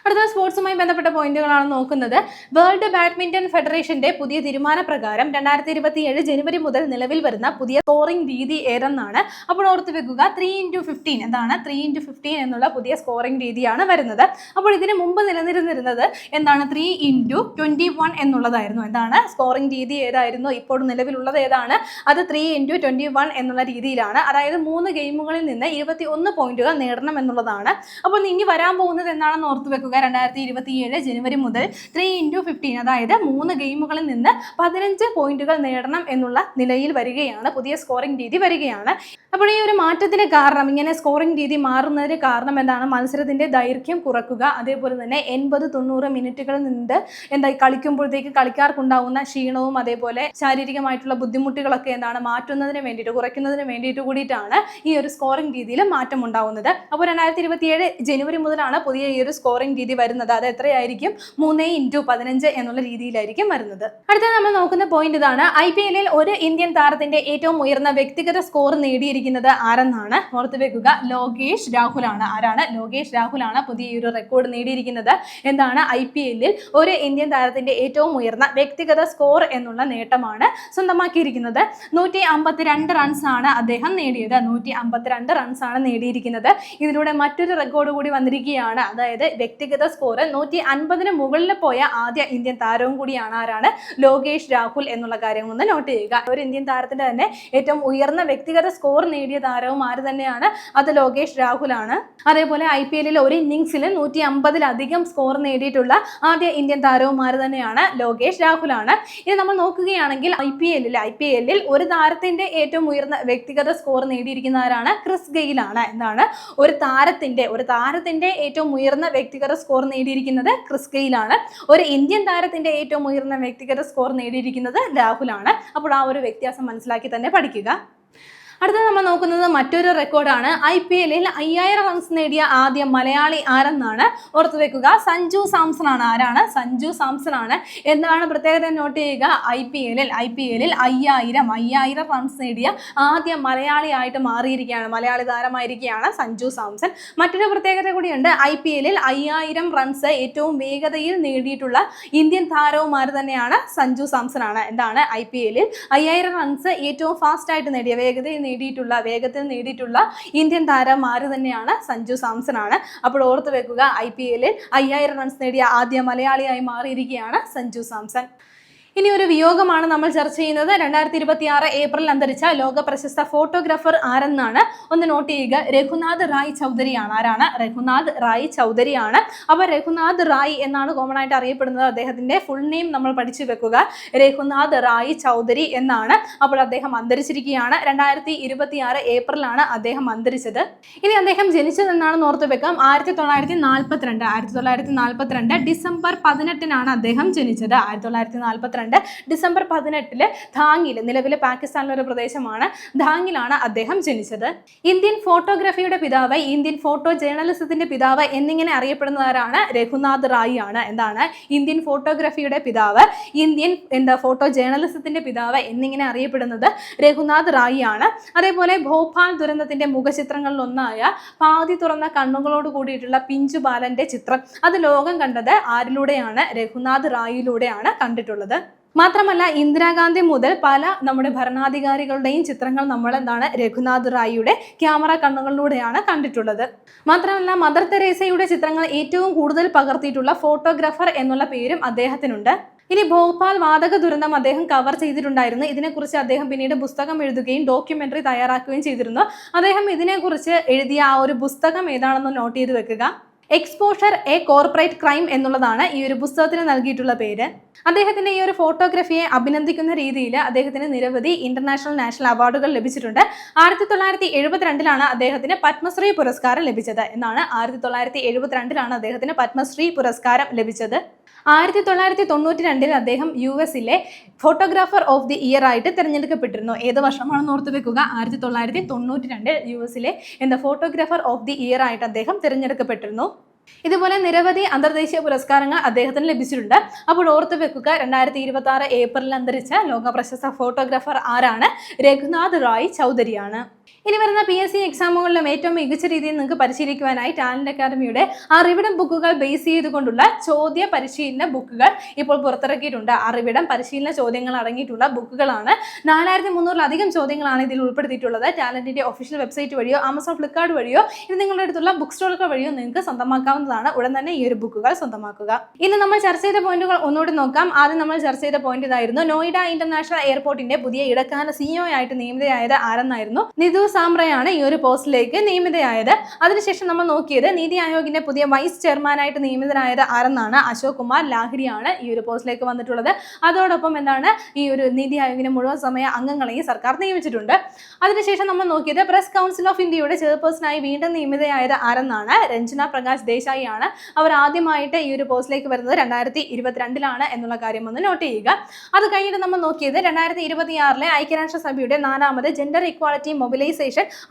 അടുത്ത സ്പോർട്സുമായി ബന്ധപ്പെട്ട പോയിന്റുകളാണ് നോക്കുന്നത്. വേൾഡ് ബാഡ്മിന്റൺ ഫെഡറേഷന്റെ പുതിയ തീരുമാനപ്രകാരം 2027 ജനുവരി മുതൽ നിലവിൽ വരുന്ന പുതിയ സ്കോറിംഗ് രീതി ഏതെന്നാണ്? അപ്പോൾ ഓർത്ത് വെക്കുക, 3x15 3x15 എന്നുള്ള പുതിയ സ്കോറിംഗ് രീതിയാണ് വരുന്നത്. അപ്പോൾ ഇതിന് മുമ്പ് നിലനിന്നിരുന്നത് 3x21 എന്നുള്ളതായിരുന്നു. സ്കോറിംഗ് രീതി ഏതായിരുന്നു? ഇപ്പോൾ നിലവിലുള്ളത് ഏതാണ്? അത് 3x21 എന്നുള്ള രീതിയിലാണ്. അതായത് 3 ഗെയിമുകളിൽ നിന്ന് 21 പോയിന്റുകൾ നേടണം എന്നുള്ളതാണ്. അപ്പോൾ ഇനി വരാൻ പോകുന്നത് എന്താണെന്ന് ഓർത്ത് വെക്കുക 2027 ജനുവരി മുതൽ 3x15 അതായത് 3 ഗെയിമുകളിൽ നിന്ന് 15 പോയിന്റുകൾ നേടണം എന്നുള്ള നിലയിൽ വരികയാണ്. പുതിയ സ്കോറിംഗ് രീതി വരികയാണ്. അപ്പോൾ ഈ ഒരു മാറ്റത്തിന് കാരണം, ഇങ്ങനെ സ്കോറിംഗ് രീതി മാറുന്നതിന് കാരണം എന്താണ്? മത്സരത്തിന്റെ ദൈർഘ്യം കുറക്കുക, അതേപോലെ തന്നെ 80-90 മിനിറ്റുകളിൽ നിന്ന് കളിക്കുമ്പോഴത്തേക്ക് കളിക്കാർക്കുണ്ടാവുന്ന ക്ഷീണവും അതേപോലെ ശാരീരികമായിട്ടുള്ള ബുദ്ധിമുട്ടുകളൊക്കെ മാറ്റുന്നതിന് വേണ്ടിയിട്ട്, കുറയ്ക്കുന്നതിന് വേണ്ടിയിട്ട് കൂടിയിട്ടാണ് ഈ ഒരു സ്കോറിംഗ് രീതിയിൽ മാറ്റം ഉണ്ടാവുന്നത്. അപ്പോൾ 2027 ജനുവരി മുതലാണ് പുതിയ ഈ ഒരു സ്കോറിംഗ് രീതി വരുന്നത്. അത് എത്രയായിരിക്കും? 3x15 എന്നുള്ള രീതിയിലായിരിക്കും വരുന്നത്. അടുത്ത നമ്മൾ നോക്കുന്ന പോയിന്റ് ഇതാണ്. IPL-ൽ ഒരു ഇന്ത്യൻ താരത്തിന്റെ ഏറ്റവും ഉയർന്ന വ്യക്തിഗത സ്കോർ നേടിയിരിക്കുന്നത് ആരെന്നാണ്? ഓർത്തു വെക്കുക, ലോകേഷ് രാഹുൽ ആണ്. ആരാണ്? ലോകേഷ് രാഹുൽ ആണ് പുതിയ ഒരു റെക്കോർഡ് നേടിയിരിക്കുന്നത്. എന്താണ്? IPL-ൽ ഒരു ഇന്ത്യൻ താരത്തിന്റെ ഏറ്റവും ഉയർന്ന വ്യക്തിഗത സ്കോർ എന്നുള്ള നേട്ടമാണ് സ്വന്തമാക്കിയിരിക്കുന്നത്. 152 റൺസ് ആണ് അദ്ദേഹം നേടിയത്. 152 റൺസ് ആണ് നേടിയിരിക്കുന്നത്. ഇതിലൂടെ മറ്റൊരു റെക്കോർഡ് കൂടി വന്നിരിക്കുകയാണ്. അതായത് വ്യക്തിഗത സ്കോർ 150-ന് മുകളിൽ പോയ ആദ്യ ഇന്ത്യൻ താരവും കൂടിയാണ്. ആരാണ്? ലോകേഷ് രാഹുൽ എന്നുള്ള കാര്യം ഒന്ന് നോട്ട് ചെയ്യുക. ഒരു ഇന്ത്യൻ താരത്തിന്റെ തന്നെ ഏറ്റവും ഉയർന്ന വ്യക്തിഗത സ്കോർ നേടിയ താരവും ആര് തന്നെയാണ്? അത് ലോകേഷ് രാഹുൽ ആണ്. അതേപോലെ IPL-ൽ ഒരു ഇന്നിംഗ്സിൽ 150-ലധികം സ്കോർ നേടിയിട്ടുള്ള ആദ്യ ഇന്ത്യൻ താരവും ആര് തന്നെയാണ്? ലോകേഷ് രാഹുൽ ആണ്. ഇനി നമ്മൾ നോക്കുകയാണെങ്കിൽ IPL-ൽ ഒരു താരത്തിന്റെ ഏറ്റവും ഉയർന്ന വ്യക്തിഗത സ്കോർ നേടിയിരിക്കുന്ന ആരാണ്? ക്രിസ് ഗെയിൽ ആണ്. എന്താണ്? ഒരു താരത്തിന്റെ ഏറ്റവും ഉയർന്ന വ്യക്തിഗത സ്കോർ നേടിയിരിക്കുന്നത് ക്രിസ് ഗെയിൽ ആണ്. ഒരു ഇന്ത്യൻ താരത്തിന്റെ ഏറ്റവും ഉയർന്ന വ്യക്തിഗത സ്കോർ നേടിയിരിക്കുന്നത് രാഹുൽ ആണ്. അപ്പോൾ ആ ഒരു വ്യത്യാസം മനസ്സിലാക്കി തന്നെ പഠിക്കുക. അടുത്ത നമ്മൾ നോക്കുന്നത് മറ്റൊരു റെക്കോർഡാണ്. IPL-ൽ 5000 റൺസ് നേടിയ ആദ്യ മലയാളി ആരെന്നാണ്? ഓർത്തു വെക്കുക, സഞ്ജു സാംസൺ ആണ്. ആരാണ്? സഞ്ജു സാംസൺ ആണ്. എന്താണ് പ്രത്യേകത നോട്ട് ചെയ്യുക? IPL-ൽ 5000 റൺസ് നേടിയ ആദ്യ മലയാളിയായിട്ട് മാറിയിരിക്കുകയാണ്, മലയാളി താരമായിരിക്കുകയാണ് സഞ്ജു സാംസൺ. മറ്റൊരു പ്രത്യേകത കൂടിയുണ്ട്. IPL-ൽ 5000 റൺസ് ഏറ്റവും വേഗതയിൽ നേടിയിട്ടുള്ള ഇന്ത്യൻ താരവും ആര് തന്നെയാണ്? സഞ്ജു സാംസൺ ആണ്. എന്താണ്? IPL-ൽ 5000 റൺസ് ഏറ്റവും ഫാസ്റ്റ് ആയിട്ട് നേടിയ, വേഗത്തിൽ നേടിയിട്ടുള്ള ഇന്ത്യൻ താരം ആര് തന്നെയാണ്? സഞ്ജു സാംസൺ ആണ്. അപ്പോൾ ഓർത്തു വെക്കുക, IPL-ൽ 5000 റൺസ് നേടിയ ആദ്യ മലയാളിയായി മാറിയിരിക്കുകയാണ് സഞ്ജു സാംസൺ. ഇനി ഒരു വിയോഗമാണ് നമ്മൾ ചർച്ച ചെയ്യുന്നത്. 2026 ഏപ്രിൽ അന്തരിച്ച ലോക പ്രശസ്ത ഫോട്ടോഗ്രാഫർ ആരെന്നാണ്? ഒന്ന് നോട്ട് ചെയ്യുക, രഘുനാഥ് റായ് ചൗധരിയാണ്. ആരാണ്? രഘുനാഥ് റായ് ചൗധരിയാണ്. അപ്പോൾ രഘുനാഥ് റായ് എന്നാണ് കോമൺ ആയിട്ട് അറിയപ്പെടുന്നത്. അദ്ദേഹത്തിന്റെ ഫുൾ നെയിം നമ്മൾ പഠിച്ചു വെക്കുക, രഘുനാഥ് റായ് ചൗധരി എന്നാണ്. അപ്പോൾ അദ്ദേഹം അന്തരിച്ചിരിക്കുകയാണ്. 2026 ഏപ്രിലാണ് അദ്ദേഹം അന്തരിച്ചത്. ഇനി അദ്ദേഹം ജനിച്ചതെന്നാണെന്ന് ഓർത്ത് വെക്കാം, 1942 ഡിസംബർ 18-നാണ് അദ്ദേഹം ജനിച്ചത്. 1942 ഡിസംബർ 18 ധാങ്ങിൽ, നിലവിലെ പാകിസ്ഥാനിലെ ഒരു പ്രദേശമാണ്, ധാങ്ങിലാണ് അദ്ദേഹം ജനിച്ചത്. ഇന്ത്യൻ ഫോട്ടോഗ്രാഫിയുടെ പിതാവ്, ഇന്ത്യൻ ഫോട്ടോ ജേർണലിസത്തിന്റെ പിതാവ് എന്നിങ്ങനെ അറിയപ്പെടുന്നവരാണ് രഘുനാഥ് റായ് ആണ്. എന്താണ്? ഇന്ത്യൻ ഫോട്ടോഗ്രാഫിയുടെ പിതാവ്, ഇന്ത്യൻ ഫോട്ടോ ജേർണലിസത്തിന്റെ പിതാവ് എന്നിങ്ങനെ അറിയപ്പെടുന്നത് രഘുനാഥ് റായ് ആണ്. അതേപോലെ ഭോപ്പാൽ ദുരന്തത്തിന്റെ മുഖചിത്രങ്ങളിൽ ഒന്നായ പാതി തുറന്ന കണ്ണുകളോട് കൂടിയിട്ടുള്ള പിഞ്ചു ബാലന്റെ ചിത്രം, അത് ലോകം കണ്ടത് ആരിലൂടെയാണ്? രഘുനാഥ് റായിലൂടെയാണ് കണ്ടിട്ടുള്ളത്. മാത്രമല്ല ഇന്ദിരാഗാന്ധി മുതൽ പല നമ്മുടെ ഭരണാധികാരികളുടെയും ചിത്രങ്ങൾ നമ്മൾ രഘുനാഥ് റായിയുടെ ക്യാമറ കണ്ണുകളിലൂടെയാണ് കണ്ടിട്ടുള്ളത്. മാത്രമല്ല മദർ തെരേസയുടെ ചിത്രങ്ങൾ ഏറ്റവും കൂടുതൽ പകർത്തിയിട്ടുള്ള ഫോട്ടോഗ്രാഫർ എന്നുള്ള പേരും അദ്ദേഹത്തിനുണ്ട്. ഇനി ഭോപ്പാൽ വാതക ദുരന്തം അദ്ദേഹം കവർ ചെയ്തിട്ടുണ്ടായിരുന്നു. ഇതിനെക്കുറിച്ച് അദ്ദേഹം പിന്നീട് പുസ്തകം എഴുതുകയും ഡോക്യുമെന്ററി തയ്യാറാക്കുകയും ചെയ്തിരുന്നു. അദ്ദേഹം ഇതിനെക്കുറിച്ച് എഴുതിയ ആ ഒരു പുസ്തകം ഏതാണെന്ന് നോട്ട് ചെയ്ത് വെക്കുക. എക്സ്പോഷർ എ കോർപ്പറേറ്റ് ക്രൈം എന്നുള്ളതാണ് ഈ ഒരു പുസ്തകത്തിന് നൽകിയിട്ടുള്ള പേര്. അദ്ദേഹത്തിന്റെ ഈ ഒരു ഫോട്ടോഗ്രാഫിയെ അഭിനന്ദിക്കുന്ന രീതിയിൽ അദ്ദേഹത്തിന് നിരവധി ഇന്റർനാഷണൽ നാഷണൽ അവാർഡുകൾ ലഭിച്ചിട്ടുണ്ട്. 1972-ലാണ് അദ്ദേഹത്തിന് പത്മശ്രീ പുരസ്കാരം ലഭിച്ചത്. എന്നാണ് 1972-ലാണ് അദ്ദേഹത്തിന് പത്മശ്രീ പുരസ്കാരം ലഭിച്ചത്. 1992-ൽ അദ്ദേഹം US-ലെ ഫോട്ടോഗ്രാഫർ ഓഫ് ദി ഇയർ ആയിട്ട് തിരഞ്ഞെടുക്കപ്പെട്ടിരുന്നു. ഏത് വർഷമാണെന്ന് ഓർത്തു വെക്കുക, 1992 US-ലെ ഫോട്ടോഗ്രാഫർ ഓഫ് ദി ഇയർ ആയിട്ട് അദ്ദേഹം തിരഞ്ഞെടുക്കപ്പെട്ടിരുന്നു. ഇതുപോലെ നിരവധി അന്തർദേശീയ പുരസ്കാരങ്ങൾ അദ്ദേഹത്തിന് ലഭിച്ചിട്ടുണ്ട്. അപ്പോൾ ഓർത്തു വെക്കുക, 2026 ഏപ്രിലിൽ അന്തരിച്ച ലോക പ്രശസ്ത ഫോട്ടോഗ്രാഫർ ആരാണ്? രഘുനാഥ് റായ് ചൗധരിയാണ്. ഇനി വരുന്ന PSC എക്സാമുകളിലും ഏറ്റവും മികച്ച രീതിയിൽ നിങ്ങൾക്ക് പരിശീലിക്കുവാനായി ടാലന്റ് അക്കാദമിയുടെ അറിവിടം ബുക്കുകൾ ബേസ് ചെയ്തുകൊണ്ടുള്ള ചോദ്യ പരിശീലന ബുക്കുകൾ ഇപ്പോൾ പുറത്തിറക്കിയിട്ടുണ്ട്. അറിവിടം പരിശീലന ചോദ്യങ്ങൾ അടങ്ങിയിട്ടുള്ള ബുക്കുകളാണ്. 4300-ലധികം ചോദ്യങ്ങളാണ് ഇതിൽ ഉൾപ്പെടുത്തിയിട്ടുള്ളത്. ടാലന്റിന്റെ ഒഫീഷ്യൽ വെബ്സൈറ്റ് വഴിയോ ആമസോൺ ഫ്ലിപ്കാർട്ട് വഴിയോ ഇത് നിങ്ങളുടെ അടുത്തുള്ള ബുക്ക് സ്റ്റോറുകൾ വഴിയോ നിങ്ങൾക്ക് സ്വന്തമാക്കാവുന്നതാണ്. ഉടൻ തന്നെ ഈ ഒരു ബുക്കുകൾ സ്വന്തമാക്കുക. ഇന്ന് നമ്മൾ ചർച്ച ചെയ്ത പോയിന്റുകൾ ഒന്നുകൂടി നോക്കാം. ആദ്യം നമ്മൾ ചർച്ച ചെയ്ത പോയിന്റ് ഇതായിരുന്നു. നോയിഡ ഇന്റർനാഷണൽ എയർപോർട്ടിന്റെ പുതിയ ഇടക്കാല CEO ആയിട്ട് നിയമിതയായത് ആരെന്നായിരുന്നു? നിതു ഇന്ദു സാമ്രയാണ് ഈ ഒരു പോസ്റ്റിലേക്ക് നിയമിതയായത്. അതിനുശേഷം നമ്മൾ നോക്കിയത് നീതി ആയോഗിന്റെ പുതിയ വൈസ് ചെയർമാനായിട്ട് നിയമിതനായത് ആരെന്നാണ്. അശോക് കുമാർ ലാഹിരിയാണ് ഈ ഒരു പോസ്റ്റിലേക്ക് വന്നിട്ടുള്ളത്. അതോടൊപ്പം എന്താണ് ഈ ഒരു നീതി ആയോഗിന്റെ മുഴുവൻ സമയ അംഗങ്ങളെയും സർക്കാർ നിയമിച്ചിട്ടുണ്ട്. അതിനുശേഷം നമ്മൾ നോക്കിയത് പ്രസ് കൗൺസിൽ ഓഫ് ഇന്ത്യയുടെ ചെയർപേഴ്സണായി വീണ്ടും നിയമിതയായത് ആരെന്നാണ്. രഞ്ജന പ്രകാശ് ദേശായി ആണ്. അവർ ആദ്യമായിട്ട് ഈ ഒരു പോസ്റ്റിലേക്ക് വരുന്നത് 2022 എന്നുള്ള കാര്യം ഒന്ന് നോട്ട് ചെയ്യുക. അത് കഴിഞ്ഞിട്ട് നമ്മൾ നോക്കിയത് 2026 ഐക്യരാഷ്ട്രസഭയുടെ 4ാമത് ജെൻഡർ ഇക്വാളിറ്റി മൊബിലൈസേഷൻ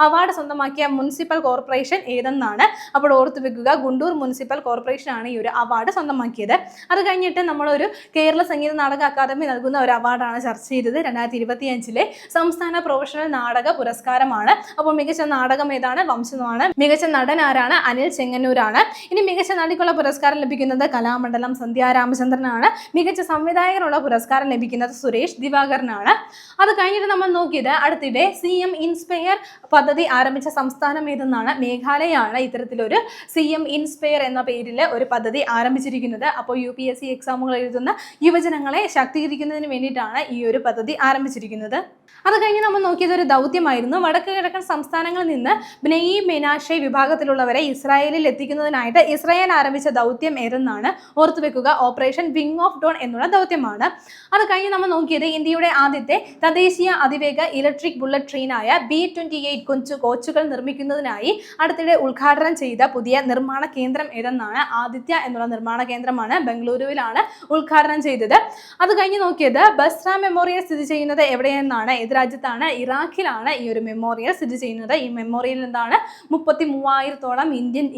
അവാർഡ് സ്വന്തമാക്കിയ മുനിസിപ്പൽ കോർപ്പറേഷൻ ഏതെന്നാണ്. അപ്പോൾ ഓർത്തു വെക്കുക, ഗുണ്ടൂർ മുനിസിപ്പൽ കോർപ്പറേഷൻ ആണ് ഈ ഒരു അവാർഡ് സ്വന്തമാക്കിയത്. അത് കഴിഞ്ഞിട്ട് നമ്മളൊരു കേരള സംഗീത നാടക അക്കാദമി നൽകുന്ന ഒരു അവാർഡാണ് ചർച്ച ചെയ്തത്. 2025 സംസ്ഥാന പ്രൊഫഷണൽ നാടക പുരസ്കാരമാണ്. അപ്പോൾ മികച്ച നാടകം ഏതാണ്? വംശമാണ്. മികച്ച നടൻ ആരാണ്? അനിൽ ചെങ്ങന്നൂരാണ്. ഇനി മികച്ച നടിക്കുള്ള പുരസ്കാരം ലഭിക്കുന്നത് കലാമണ്ഡലം സന്ധ്യ രാമചന്ദ്രനാണ്. മികച്ച സംവിധായകനുള്ള പുരസ്കാരം ലഭിക്കുന്നത് സുരേഷ് ദിവാകരനാണ്. അത് കഴിഞ്ഞിട്ട് നമ്മൾ നോക്കിയത് അടുത്തിടെ CM ഇൻസ്പയർ പദ്ധതി ആരംഭിച്ച സംസ്ഥാനം ഏതെന്നാണ്. മേഘാലയാണ് ഇത്തരത്തിലൊരു CM ഇൻസ്പയർ എന്ന പേരിൽ ഒരു പദ്ധതി ആരംഭിച്ചിരിക്കുന്നത്. അപ്പോൾ UPSC എക്സാമുകൾ എഴുതുന്ന യുവജനങ്ങളെ ശാക്തീകരിക്കുന്നതിന് വേണ്ടിയിട്ടാണ് ഈ ഒരു പദ്ധതി ആരംഭിച്ചിരിക്കുന്നത്. അത് കഴിഞ്ഞ് നമ്മൾ നോക്കിയത് ഒരു ദൗത്യമായിരുന്നു. വടക്ക് കിഴക്കൻ സംസ്ഥാനങ്ങളിൽ നിന്ന് ബ്നെയി മെനാഷെ വിഭാഗത്തിലുള്ളവരെ ഇസ്രായേലിൽ എത്തിക്കുന്നതിനായിട്ട് ഇസ്രായേൽ ആരംഭിച്ച ദൗത്യം ഏതെന്നാണ്. ഓർത്തു വെക്കുക, ഓപ്പറേഷൻ വിങ് ഓഫ് ഡോൺ എന്നുള്ള ദൗത്യമാണ്. അത് കഴിഞ്ഞ് നമ്മൾ നോക്കിയത് ഇന്ത്യയുടെ ആദ്യത്തെ തദ്ദേശീയ അതിവേഗ ഇലക്ട്രിക് ബുള്ളറ്റ് ട്രെയിനായ B-28 കോച്ചുകൾ നിർമ്മിക്കുന്നതിനായി അടുത്തിടെ ഉദ്ഘാടനം ചെയ്ത പുതിയ നിർമ്മാണ കേന്ദ്രം ഏതെന്നാണ്. ആദിത്യ എന്നുള്ള നിർമ്മാണ കേന്ദ്രമാണ് ബംഗളൂരുവിലാണ് ഉദ്ഘാടനം ചെയ്തത്. അത് കഴിഞ്ഞ് നോക്കിയത് ബസ്ര മെമ്മോറിയൽ സ്ഥിതി ചെയ്യുന്നത് എവിടെയെന്നാണ്. ഏത് രാജ്യത്താണ്? ഇറാഖിലാണ് ഈ ഒരു മെമ്മോറിയൽ സ്ഥിതി ചെയ്യുന്നത്. ഈ മെമ്മോറിയൽ എന്താണ്? 33,000-ഓളം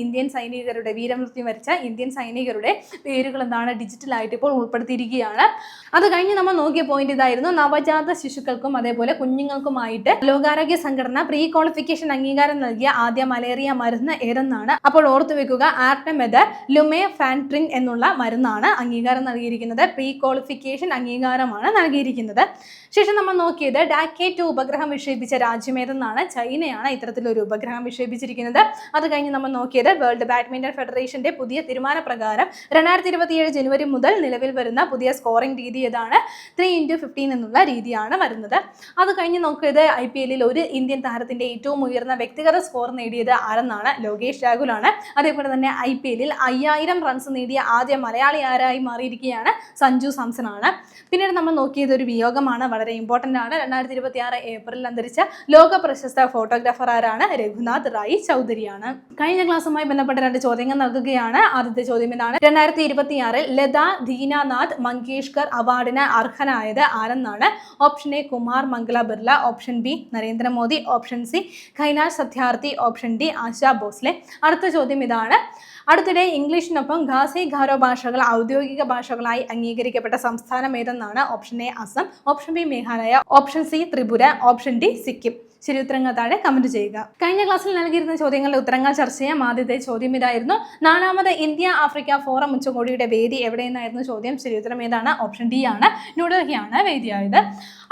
ഇന്ത്യൻ സൈനികരുടെ വീരമൃത്യു വരിച്ച ഇന്ത്യൻ സൈനികരുടെ പേരുകൾ എന്താണ് ഡിജിറ്റലായിട്ട് ഇപ്പോൾ ഉൾപ്പെടുത്തിയിരിക്കുകയാണ്. അത് കഴിഞ്ഞ് നമ്മൾ നോക്കിയ പോയിന്റ് ഇതായിരുന്നു. നവജാത ശിശുക്കൾക്കും അതേപോലെ കുഞ്ഞുങ്ങൾക്കുമായിട്ട് ലോകാരോഗ്യ സംഘടന പ്രീ ക്വാളിഫിക്കേഷൻ അംഗീകാരം നൽകിയ ആദ്യ മലേറിയ മരുന്ന് ഏതെന്നാണ്. അപ്പോൾ ഓർത്തു വെക്കുക, ആർട്ടമെദർ ലുമെഫാൻട്രിൻ എന്നുള്ള മരുന്നാണ് അംഗീകാരം നൽകിയിരിക്കുന്നത്. പ്രീ ക്വാളിഫിക്കേഷൻ അംഗീകാരമാണ് നൽകിയിരിക്കുന്നത്. ശേഷം നമ്മൾ നോക്കിയത് DAC-2 ഉപഗ്രഹം വിക്ഷേപിച്ച രാജ്യം ഏതെന്നാണ്. ചൈനയാണ് ഇത്തരത്തിലൊരു ഉപഗ്രഹം വിക്ഷേപിച്ചിരിക്കുന്നത്. അത് കഴിഞ്ഞ് നമ്മൾ നോക്കിയത് വേൾഡ് ബാഡ്മിന്റൺ ഫെഡറേഷന്റെ പുതിയ തീരുമാനപ്രകാരം 2027 ജനുവരി മുതൽ നിലവിൽ വരുന്ന പുതിയ സ്കോറിംഗ് രീതി ഏതാണ്? 3x15 എന്നുള്ള രീതിയാണ് വരുന്നത്. അത് കഴിഞ്ഞ് നോക്കിയത് IPL-ൽ ഒരു ഇന്ത്യൻ താരത്തിന്റെ ഏറ്റവും ഉയർന്ന വ്യക്തിഗത സ്കോർ നേടിയത് ആരെന്നാണ്. ലോകേഷ് രാഹുലാണ്. അതേപോലെ തന്നെ IPL-ൽ 5000 റൺസ് നേടിയ ആദ്യ മലയാളി ആരായി മാറിയിരിക്കുകയാണ്? സഞ്ജു സാംസൺ ആണ്. പിന്നീട് നമ്മൾ നോക്കിയത് ഒരു വിയോഗമാണ്, വളരെ ഇമ്പോർട്ടന്റ് ആണ്. 2026 ഏപ്രിലിൽ അന്തരിച്ച ലോക പ്രശസ്ത ഫോട്ടോഗ്രാഫർ ആരാണ്? രഘുനാഥ് റായ് ചൗധരിയാണ്. കഴിഞ്ഞ ക്ലാസ്സുമായി ബന്ധപ്പെട്ട 2 ചോദ്യങ്ങൾ നൽകുകയാണ്. ആദ്യത്തെ ചോദ്യം ഇതാണ്. 2026 ലതാ ദീനാനാഥ് മങ്കേഷ്കർ അവാർഡിന് അർഹനായത് ആരെന്നാണ്. Option A Kumar Mangalam Birla, option B Narendra Modi, option C Kailash Satyarthi, option D Asha Bhosle. അടുത്ത ചോദ്യം ഇതാണ്. അടുത്തിടെ ഇംഗ്ലീഷിനൊപ്പം ഖാസി ഗാരോ ഭാഷകൾ ഔദ്യോഗിക ഭാഷകളായി അംഗീകരിക്കപ്പെട്ട സംസ്ഥാനം ഏതെന്നാണ്. Option A Assam, option B Meghalaya, option C Tripura, option D Sikkim. ശരി ഉത്തരങ്ങൾ താഴെ കമന്റ് ചെയ്യുക. കഴിഞ്ഞ ക്ലാസ്സിൽ നൽകിയിരുന്ന ചോദ്യങ്ങളുടെ ഉത്തരങ്ങൾ ചർച്ച ചെയ്യാം. ആദ്യത്തെ ചോദ്യം ഇതായിരുന്നു. 4ാമത് ഇന്ത്യ ആഫ്രിക്ക ഫോറം ഉച്ചകോടിയുടെ വേദി എവിടെയെന്നായിരുന്നു ചോദ്യം. ശരി ഉത്തരം ഏതാണ്? ഓപ്ഷൻ ഡി ആണ്. ന്യൂഡൽഹിയാണ് വേദിയായത്.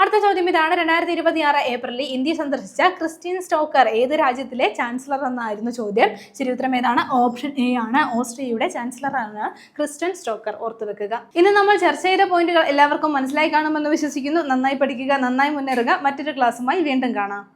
അടുത്ത ചോദ്യം ഇതാണ്. 2026 ഏപ്രിലിൽ ഇന്ത്യ സന്ദർശിച്ച ക്രിസ്റ്റ്യൻ സ്റ്റോക്കർ ഏത് രാജ്യത്തിലെ ചാൻസലർ എന്നായിരുന്നു ചോദ്യം. ശരി ഉത്തരം ഏതാണ്? ഓപ്ഷൻ എ ആണ്. ഓസ്ട്രിയയുടെ ചാൻസലർ ആണ് ക്രിസ്റ്റ്യൻ സ്റ്റോക്കർ. ഓർത്തു വെക്കുക. ഇന്ന് നമ്മൾ ചർച്ച ചെയ്ത പോയിന്റുകൾ എല്ലാവർക്കും മനസ്സിലായി കാണുമെന്ന് വിശ്വസിക്കുന്നു. നന്നായി പഠിക്കുക, നന്നായി മുന്നേറുക. മറ്റൊരു ക്ലാസ്സുമായി വീണ്ടും കാണാം.